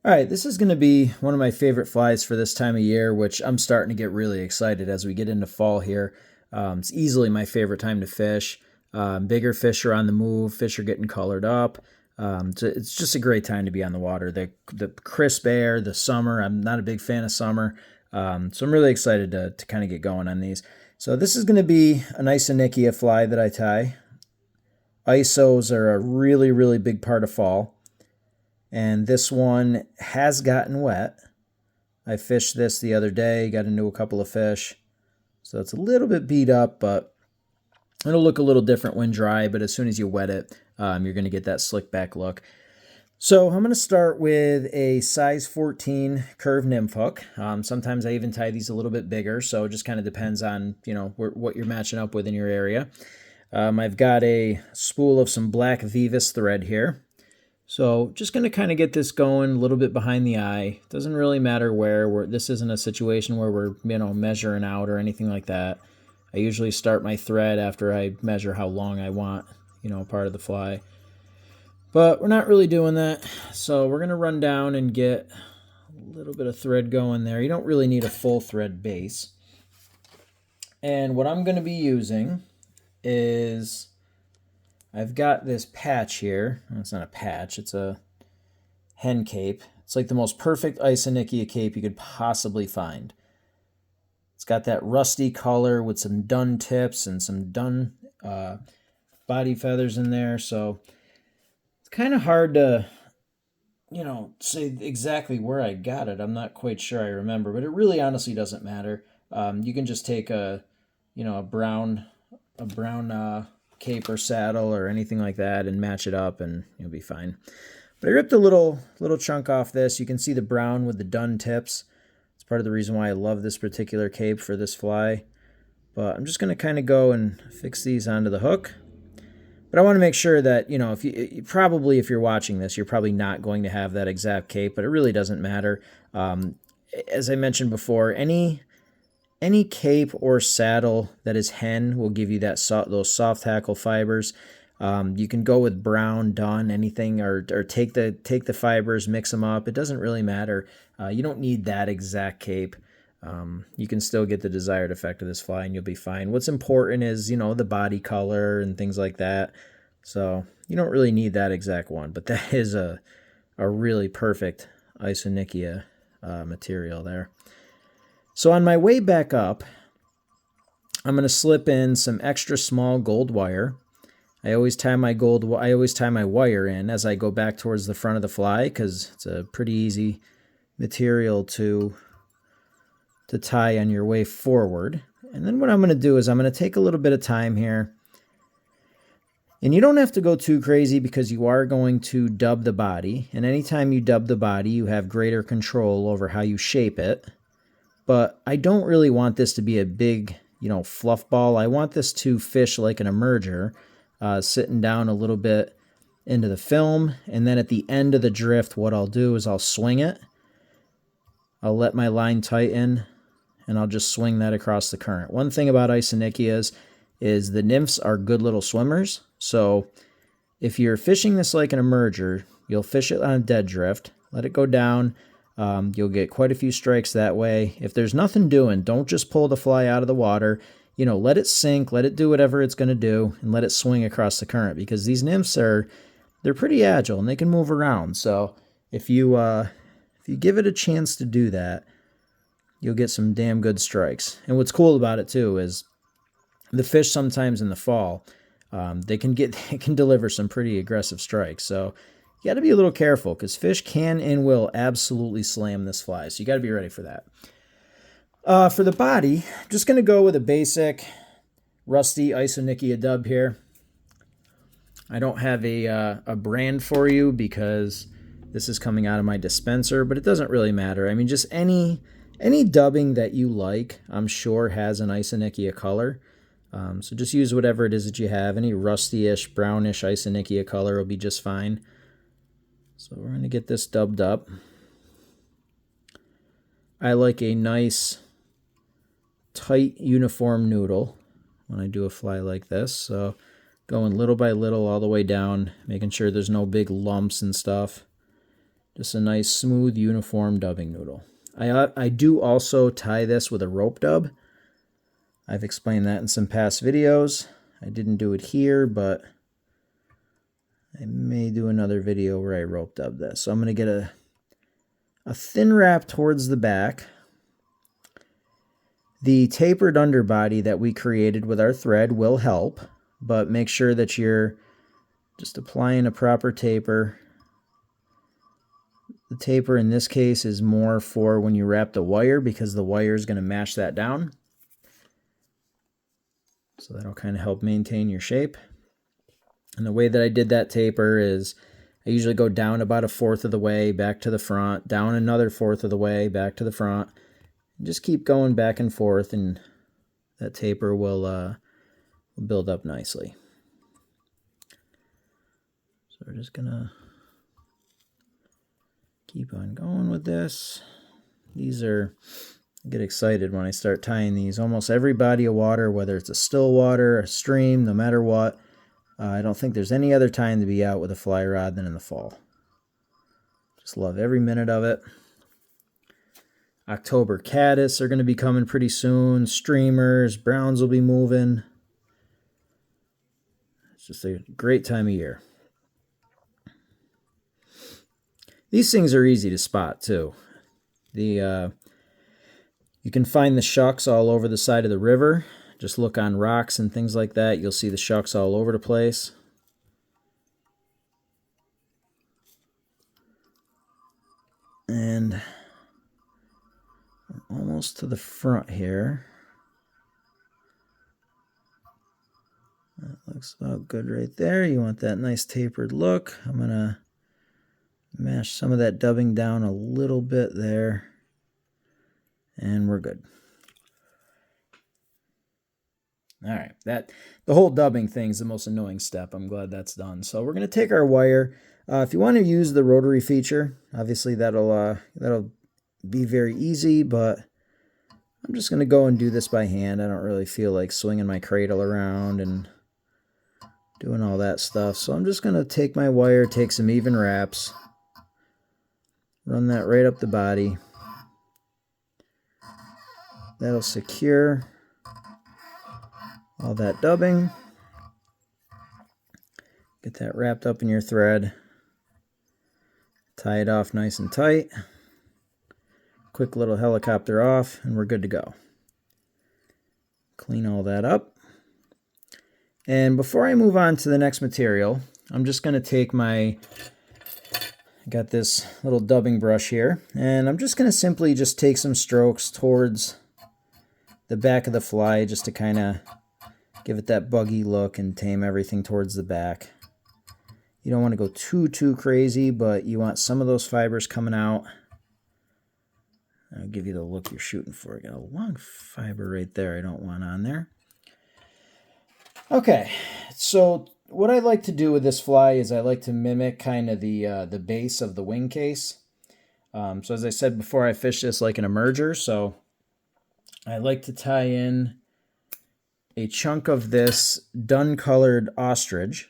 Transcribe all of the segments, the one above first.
All right, this is going to be one of my favorite flies for this time of year, which I'm starting to get really excited as we get into fall here. It's easily my favorite time to fish. Bigger fish are on the move, fish are getting colored up. So it's just a great time to be on the water. The crisp air, the summer. I'm not a big fan of summer, so I'm really excited to kind of get going on these. So this is going to be an isonychia fly that I tie. Isos are a really, really big part of fall. And this one has gotten wet. I fished this the other day, got into a couple of fish. So it's a little bit beat up, but it'll look a little different when dry, but as soon as you wet it, you're going to get that slick back look. So I'm going to start with a size 14 curved nymph hook. Sometimes I even tie these a little bit bigger, so it just kind of depends on what you're matching up with in your area. I've got a spool of some black veevus thread here. So just going to kind of get this going a little bit behind the eye. Doesn't really matter where. This isn't a situation where we're measuring out or anything like that. I usually start my thread after I measure how long I want, part of the fly. But we're not really doing that. So we're going to run down and get a little bit of thread going there. You don't really need a full thread base. And what I'm going to be using is I've got this patch here. It's not a patch, it's a hen cape. It's like the most perfect isonychia cape you could possibly find. It's got that rusty color with some dun tips and some dun body feathers in there. So it's kind of hard to, say exactly where I got it. I'm not quite sure I remember, but it really honestly doesn't matter. You can just take a brown cape or saddle or anything like that and match it up and you'll be fine. But I ripped a little chunk off this. You can see the brown with the dun tips. It's part of the reason why I love this particular cape for this fly. But I'm just going to kind of go and fix these onto the hook. But I want to make sure that, if you're watching this, you're probably not going to have that exact cape, but it really doesn't matter. As I mentioned before, any cape or saddle that is hen will give you those soft hackle fibers. You can go with brown, dun, anything, or take the fibers, mix them up. It doesn't really matter. You don't need that exact cape. You can still get the desired effect of this fly and you'll be fine. What's important is, the body color and things like that. So you don't really need that exact one, but that is a really perfect isonychia material there. So on my way back up, I'm going to slip in some extra small gold wire. I always tie my wire in as I go back towards the front of the fly because it's a pretty easy material to tie on your way forward. And then what I'm going to do is I'm going to take a little bit of time here. And you don't have to go too crazy because you are going to dub the body. And anytime you dub the body, you have greater control over how you shape it. But I don't really want this to be a big, fluff ball. I want this to fish like an emerger, sitting down a little bit into the film. And then at the end of the drift, what I'll do is I'll swing it. I'll let my line tighten, and I'll just swing that across the current. One thing about isonychias is the nymphs are good little swimmers. So if you're fishing this like an emerger, you'll fish it on a dead drift, let it go down. You'll get quite a few strikes that way. If there's nothing doing, don't just pull the fly out of the water. Let it sink, let it do whatever it's going to do, and let it swing across the current because these nymphs they're pretty agile and they can move around. So if you give it a chance to do that, you'll get some damn good strikes. And what's cool about it too is the fish sometimes in the fall, they can deliver some pretty aggressive strikes. So you got to be a little careful because fish can and will absolutely slam this fly. So you got to be ready for that. For the body, I'm just going to go with a basic rusty isonychia dub here. I don't have a brand for you because this is coming out of my dispenser, but it doesn't really matter. I mean, just any dubbing that you like, I'm sure has an isonychia color. So just use whatever it is that you have. Any rusty-ish, brownish isonychia color will be just fine. So we're going to get this dubbed up. I like a nice, tight, uniform noodle when I do a fly like this. So going little by little all the way down, making sure there's no big lumps and stuff. Just a nice, smooth, uniform dubbing noodle. I do also tie this with a rope dub. I've explained that in some past videos. I didn't do it here, but I may do another video where I rope dub this. So I'm going to get a thin wrap towards the back. The tapered underbody that we created with our thread will help, but make sure that you're just applying a proper taper. The taper in this case is more for when you wrap the wire, because the wire is going to mash that down. So that'll kind of help maintain your shape. And the way that I did that taper is I usually go down about 1/4 of the way back to the front, down another 1/4 of the way back to the front. And just keep going back and forth, and that taper will build up nicely. So we're just gonna keep on going with this. These are, I get excited when I start tying these. Almost every body of water, whether it's a still water, a stream, no matter what, I don't think there's any other time to be out with a fly rod than in the fall. Just love every minute of it. October caddis are going to be coming pretty soon. Streamers, browns will be moving. It's just a great time of year. These things are easy to spot too. You can find the shucks all over the side of the river. Just look on rocks and things like that. You'll see the shucks all over the place. And we're almost to the front here. That looks about good right there. You want that nice tapered look. I'm going to mash some of that dubbing down a little bit there. And we're good. All right, the whole dubbing thing is the most annoying step. I'm glad that's done. So we're going to take our wire. If you want to use the rotary feature, obviously that'll be very easy, but I'm just going to go and do this by hand. I don't really feel like swinging my cradle around and doing all that stuff. So I'm just going to take my wire, take some even wraps, run that right up the body. That'll secure all that dubbing. Get that wrapped up in your thread. Tie it off nice and tight. Quick little helicopter off, and we're good to go. Clean all that up. And before I move on to the next material, I'm just going to take I got this little dubbing brush here, and I'm just going to simply just take some strokes towards the back of the fly, just to kind of give it that buggy look and tame everything towards the back. You don't want to go too crazy, but you want some of those fibers coming out. I'll give you the look you're shooting for. I got a long fiber right there I don't want on there. Okay, so what I like to do with this fly is I like to mimic kind of the base of the wing case. So as I said before, I fish this like an emerger, so I like to tie in a chunk of this dun-colored ostrich.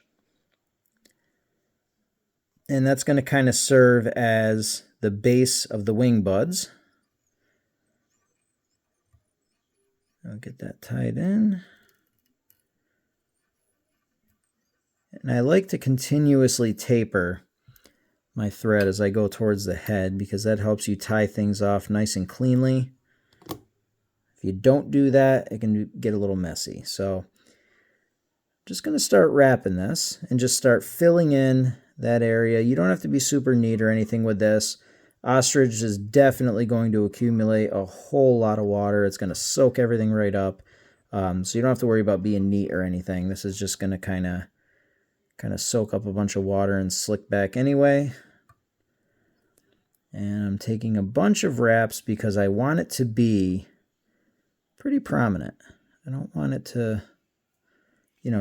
And that's going to kind of serve as the base of the wing buds. I'll get that tied in. And I like to continuously taper my thread as I go towards the head, because that helps you tie things off nice and cleanly. If you don't do that, it can get a little messy. So I'm just going to start wrapping this and just start filling in that area. You don't have to be super neat or anything with this. Ostrich is definitely going to accumulate a whole lot of water. It's going to soak everything right up. So you don't have to worry about being neat or anything. This is just going to kind of soak up a bunch of water and slick back anyway. And I'm taking a bunch of wraps because I want it to be pretty prominent. I don't want it to,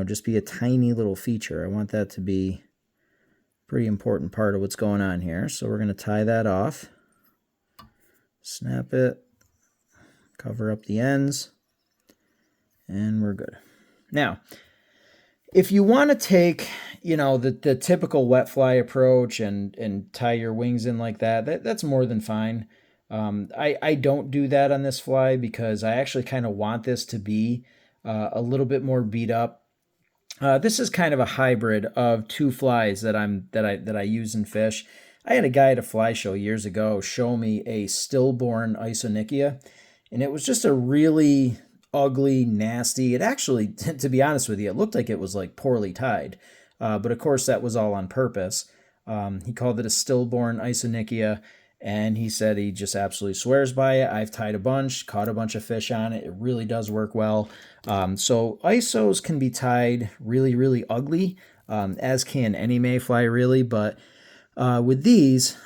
just be a tiny little feature. I want that to be a pretty important part of what's going on here. So we're going to tie that off, snap it, cover up the ends, and we're good. Now, If you want to take, the typical wet fly approach and tie your wings in like that's more than fine. I don't do that on this fly because I actually kind of want this to be a little bit more beat up. This is kind of a hybrid of two flies that I use in fish. I had a guy at a fly show years ago show me a stillborn isonychia, and it was just a really ugly, nasty. It actually, to be honest with you, it looked like it was like poorly tied, but of course that was all on purpose. He called it a stillborn isonychia, and he said he just absolutely swears by it. I've tied a bunch, caught a bunch of fish on it. It really does work well. So isos can be tied really, really ugly, as can any mayfly really, but with these,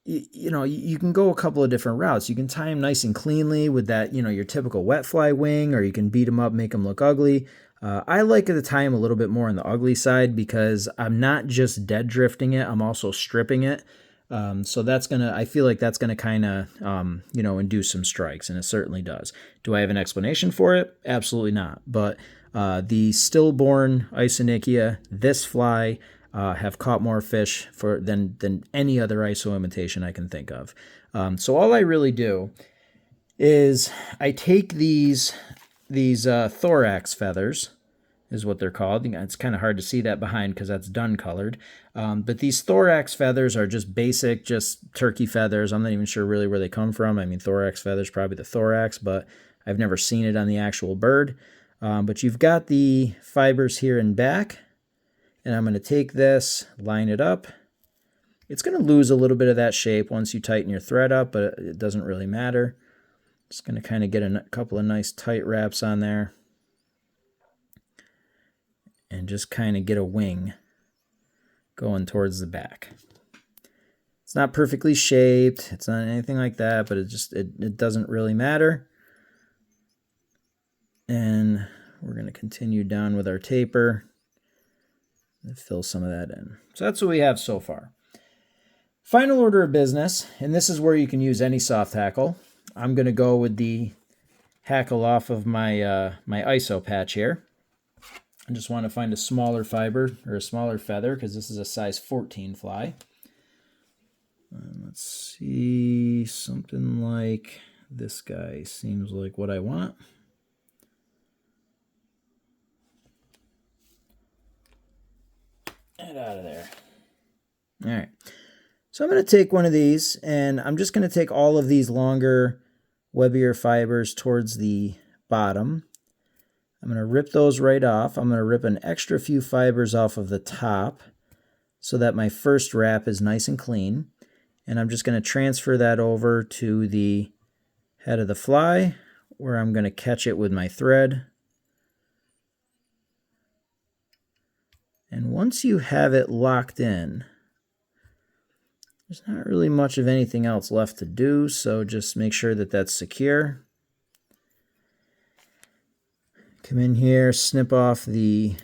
you can go a couple of different routes. You can tie them nice and cleanly with that, your typical wet fly wing, or you can beat them up, make them look ugly. I like to tie them a little bit more on the ugly side because I'm not just dead drifting it, I'm also stripping it. So I feel like that's gonna kind of, induce some strikes, and it certainly does. Do I have an explanation for it? Absolutely not. But the stillborn isonychia, this fly, have caught more fish than any other iso imitation I can think of. So all I really do is I take these thorax feathers, is what they're called. It's kind of hard to see that behind because that's dun colored. But these thorax feathers are just basic, just turkey feathers. I'm not even sure really where they come from. I mean, thorax feathers, probably the thorax, but I've never seen it on the actual bird. But you've got the fibers here and back, and I'm going to take this, line it up. It's going to lose a little bit of that shape once you tighten your thread up, but it doesn't really matter. Just going to kind of get a couple of nice tight wraps on there, and just kind of get a wing going towards the back. It's not perfectly shaped, it's not anything like that, but it doesn't really matter. And we're going to continue down with our taper and fill some of that in. So that's what we have so far. Final order of business, and this is where you can use any soft hackle. I'm going to go with the hackle off of my my iso patch here. I just want to find a smaller fiber or a smaller feather because this is a size 14 fly. Let's see, something like this guy seems like what I want. Get out of there. All right. So I'm going to take one of these, and I'm just going to take all of these longer, webbier fibers towards the bottom. I'm going to rip those right off. I'm going to rip an extra few fibers off of the top so that my first wrap is nice and clean. And I'm just going to transfer that over to the head of the fly, where I'm going to catch it with my thread. And once you have it locked in, there's not really much of anything else left to do, so just make sure that that's secure. Come in here, snip off the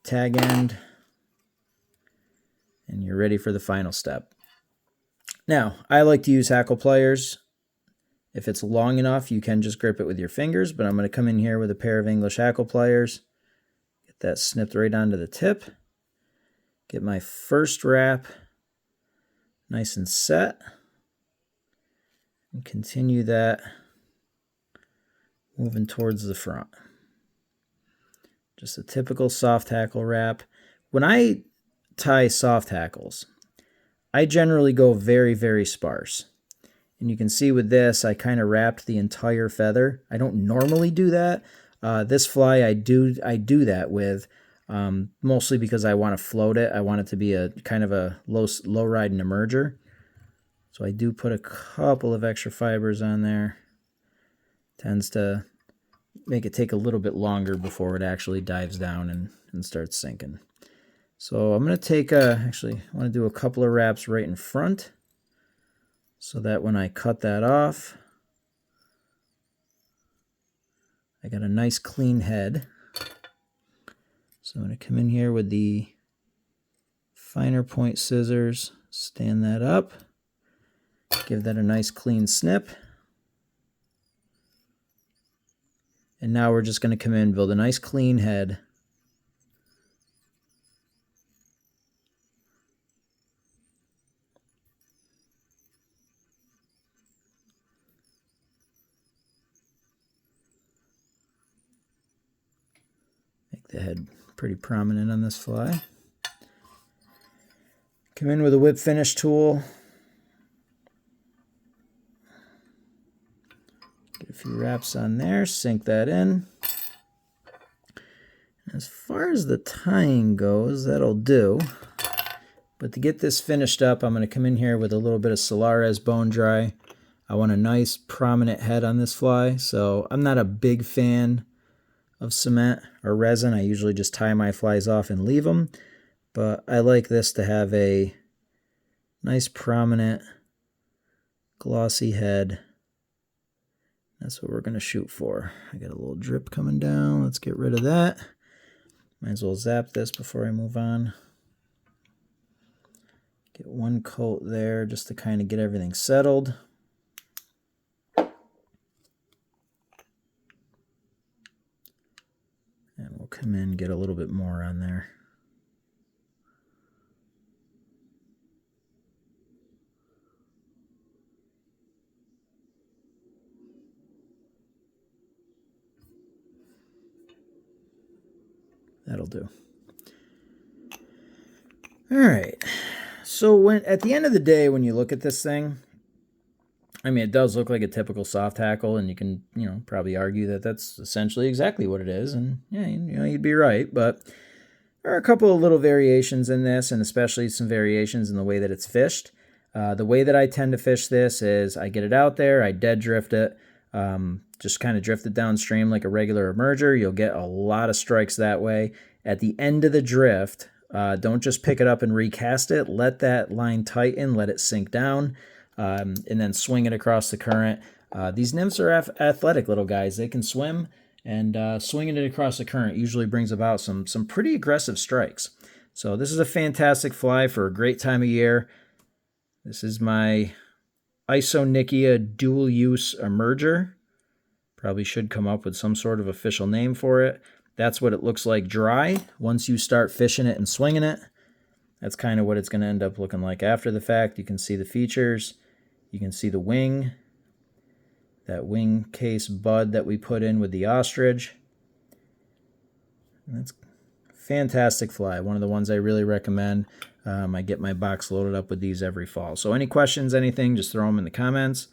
tag end, and you're ready for the final step. Now, I like to use hackle pliers. If it's long enough, you can just grip it with your fingers, but I'm going to come in here with a pair of English hackle pliers, get that snipped right onto the tip, get my first wrap nice and set, and continue that moving towards the front. Just a typical soft hackle wrap. When I tie soft hackles, I generally go very, very sparse. And you can see with this, I kind of wrapped the entire feather. I don't normally do that. This fly, I do that with, mostly because I want to float it. I want it to be a kind of a low ride and emerger. So I do put a couple of extra fibers on there. Tends to make it take a little bit longer before it actually dives down and starts sinking. So I'm going to take actually, I want to do a couple of wraps right in front so that when I cut that off, I got a nice clean head. So I'm going to come in here with the finer point scissors, stand that up, give that a nice clean snip. And now we're just going to come in, build a nice clean head the head pretty prominent on this fly. Come in with a whip finish tool. Get a few wraps on there, sink that in. As far as the tying goes, that'll do. But to get this finished up, I'm going to come in here with a little bit of Solares bone dry. I want a nice prominent head on this fly, so I'm not a big fan of cement or resin. I usually just tie my flies off and leave them, but I like this to have a nice prominent glossy head. That's what we're going to shoot for. I got a little drip coming down. Let's get rid of that. Might as well zap this before I move on. Get one coat there just to kind of get everything settled. And we'll come in and get a little bit more on there. That'll do. All right. So at the end of the day, when you look at this thing, I mean, it does look like a typical soft hackle, and you can, probably argue that that's essentially exactly what it is, and yeah, you'd be right. But there are a couple of little variations in this, and especially some variations in the way that it's fished. The way that I tend to fish this is I get it out there, I dead drift it, just kind of drift it downstream like a regular emerger. You'll get a lot of strikes that way. At the end of the drift, don't just pick it up and recast it. Let that line tighten, let it sink down, and then swing it across the current. These nymphs are athletic little guys. They can swim, and swinging it across the current usually brings about some pretty aggressive strikes. So this is a fantastic fly for a great time of year. This is my isonychia dual-use emerger. Probably should come up with some sort of official name for it. That's what it looks like dry. Once you start fishing it and swinging it, that's kind of what it's going to end up looking like after the fact. You can see the features. You can see the wing, that wing case bud that we put in with the ostrich. And that's a fantastic fly. One of the ones I really recommend. I get my box loaded up with these every fall. So any questions, anything, just throw them in the comments,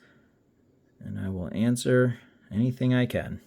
and I will answer anything I can.